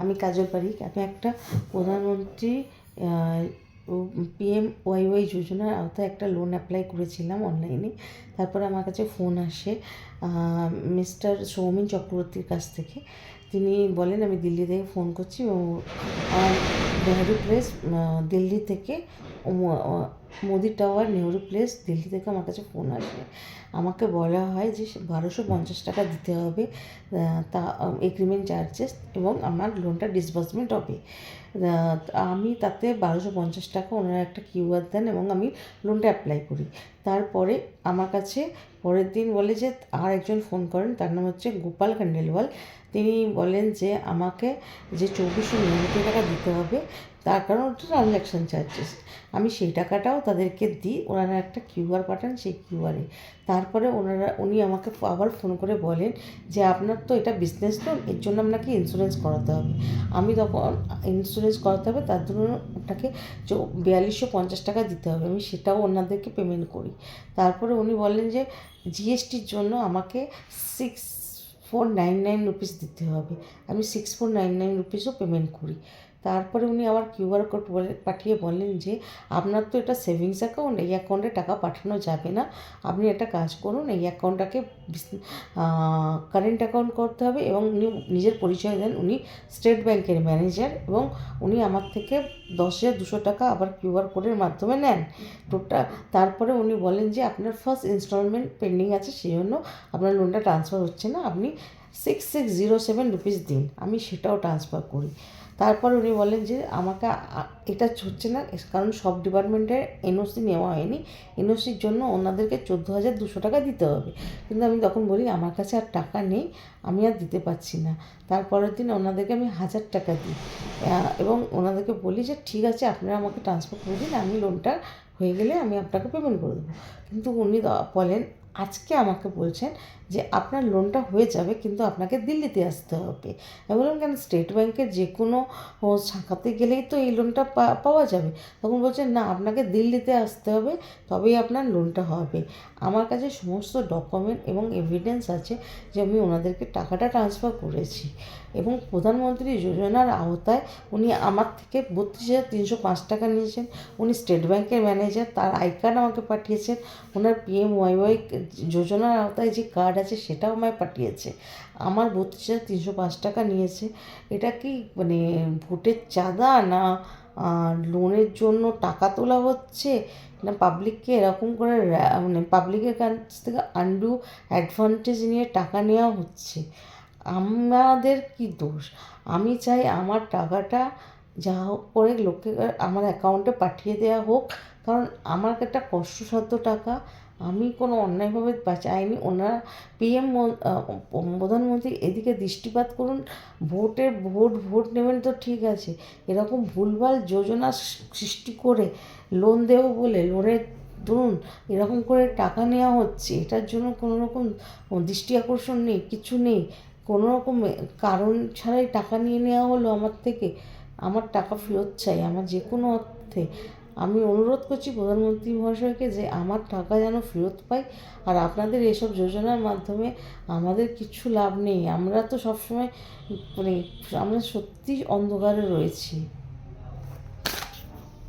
আমি কাজল পারিক। আমি একটা প্রধানমন্ত্রী PMYY যোজনার আওতায় একটা লোন অ্যাপ্লাই করেছিলাম অনলাইনে। তারপরে আমার কাছে ফোন আসে মিস্টার সৌমেন চক্রবর্তীর কাছ থেকে। তিনি বলেন আমি দিল্লি থেকে ফোন করছি ও নেহেরু প্লেস দিল্লি থেকে মোদি টাওয়ার নেহেরু প্লেস দিল্লি থেকে আমার কাছে ফোন আসে। আমাকে বলা হয় যে 1250 টাকা দিতে হবে, তা এগ্রিমেন্ট চার্জেস, এবং আমার লোনটা ডিসবার্সমেন্ট হবে। আমি তাতে 1250 টাকা ওনারা একটা কিউআর দেন এবং আমি লোনটা অ্যাপ্লাই করি। তারপরে আমার কাছে পরের দিন বলে যে আর একজন ফোন করেন, তার নাম হচ্ছে গোপাল খান্ডেলওয়াল। তিনি বলেন যে আমাকে যে 2499 টাকা দিতে হবে, তার কারণ ওটা ট্রানজ্যাকশান চার্জেস। আমি সেই টাকাটাও তাদেরকে দিই, ওনারা একটা কিউআর পাঠান, সেই কিউআরে। তারপরে উনি আমাকে আবার ফোন করে বলেন যে আপনার তো এটা বিজনেস লোন, এর জন্য আপনাকে ইন্স্যুরেন্স করাতে হবে। আমি তখন ইন্স্যুরেন্স করাতে হবে, তার জন্য আপনাকে 4250 টাকা দিতে হবে। আমি সেটাও ওনাদেরকে পেমেন্ট করি। তারপরে উনি বলেন যে জিএসটির জন্য আমাকে 6499 রুপিস দিতে হবে। আমি 6499 রুপিসও পেমেন্ট করি। তারপরে উনি আবার কিউআর কোড পাঠিয়ে বলেন যে আপনার তো এটা সেভিংস অ্যাকাউন্ট, এই অ্যাকাউন্টে টাকা পাঠানো যাবে না। আপনি একটা কাজ করুন, এই অ্যাকাউন্টটাকে কারেন্ট অ্যাকাউন্ট করতে হবে। এবং উনি নিজের পরিচয় দেন, উনি স্টেট ব্যাংকের ম্যানেজার, এবং উনি আমার থেকে 10,200 টাকা আবার কিউআর কোডের মাধ্যমে নেন টোটাল। তারপরে উনি বলেন যে আপনার ফার্স্ট ইনস্টলমেন্ট পেন্ডিং আছে, সেই জন্য আপনার লোনটা ট্রান্সফার হচ্ছে না, আপনি 6607 রুপিস দিন। আমি সেটাও ট্রান্সফার করি। তারপর উনি বলেন যে আমাকে এটা হচ্ছে না, কারণ সব ডিপার্টমেন্টের এনওসি নেওয়া হয়নি, এনওসির জন্য ওনাদেরকে 14,200 টাকা দিতে হবে। কিন্তু আমি তখন বলি আমার কাছে আর টাকা নেই, আমি আর দিতে পারছি না। তারপরের দিন ওনাদেরকে আমি 1000 টাকা দিই এবং ওনাদেরকে বলি যে ঠিক আছে আপনারা আমাকে ট্রান্সফার করে দিন, আমি লোনটা হয়ে গেলে আমি আপনাকে পেমেন্ট করে দেবো। কিন্তু উনি বলেন আজকে আমাকে বলছেন যে আপনার লোনটা হয়ে যাবে, কিন্তু আপনাকে দিল্লিতে আসতে হবে। আমি বললাম কেন, স্টেট ব্যাংকের যে কোনো শাখাতে গেলেই তো এই লোনটা পাওয়া যাবে। তখন বলছেন না, আপনাকে দিল্লিতে আসতে হবে, তবেই আপনার লোনটা হবে। আমার কাছে সমস্ত ডকুমেন্ট এবং এভিডেন্স আছে যে আমি ওনাদেরকে টাকাটা ট্রান্সফার করেছি। এবং প্রধানমন্ত্রী যোজনার আওতায় উনি আমার থেকে 32,305 টাকা নিয়েছেন। উনি স্টেট ব্যাংকের ম্যানেজার, তার আই কার্ড আমাকে পাঠিয়েছেন। ওনার PMYY যোজনার আওতায় যে কার্ড আছে সেটাও আমায় পাঠিয়েছে। আমার 32,305 টাকা নিয়েছে। এটা কি মানে ভোটের চাঁদা, না লোনের জন্য টাকা তোলা হচ্ছে, না পাবলিককে এরকম করে মানে পাবলিকের কাছ থেকে আনডু অ্যাডভান্টেজ নিয়ে টাকা নেওয়া হচ্ছে? আমাদের কি দোষ? আমি চাই আমার টাকাটা যা হোক করে লোককে আমার অ্যাকাউন্টে পাঠিয়ে দেওয়া হোক, কারণ আমার একটা কষ্টসাধ্য টাকা, আমি কোনো অন্যায়ভাবে চাইনি। ওনারা প্রধানমন্ত্রী এদিকে দৃষ্টিপাত করুন। ভোট নেবেন তো ঠিক আছে, এরকম ভুলভাল যোজনা সৃষ্টি করে লোন দেবো বলে লোনের ধরুন এরকম করে টাকা নেওয়া হচ্ছে, এটার জন্য কোনো রকম দৃষ্টি আকর্ষণ নেই, কিছু নেই, কোনো রকম কারণ ছাড়াই টাকা নিয়ে নেওয়া হলো আমার থেকে। আমার টাকা ফেরত চাই, আমার যে কোনো অর্থে। আমি অনুরোধ করছি প্রধানমন্ত্রী মহাশয়কে যে আমার টাকা যেন ফেরত পাই। আর আপনাদের এসব যোজনার মাধ্যমে আমাদের কিছু লাভ নেই, আমরা তো সবসময় মানে আমরা সত্যি অন্ধকারে রয়েছি।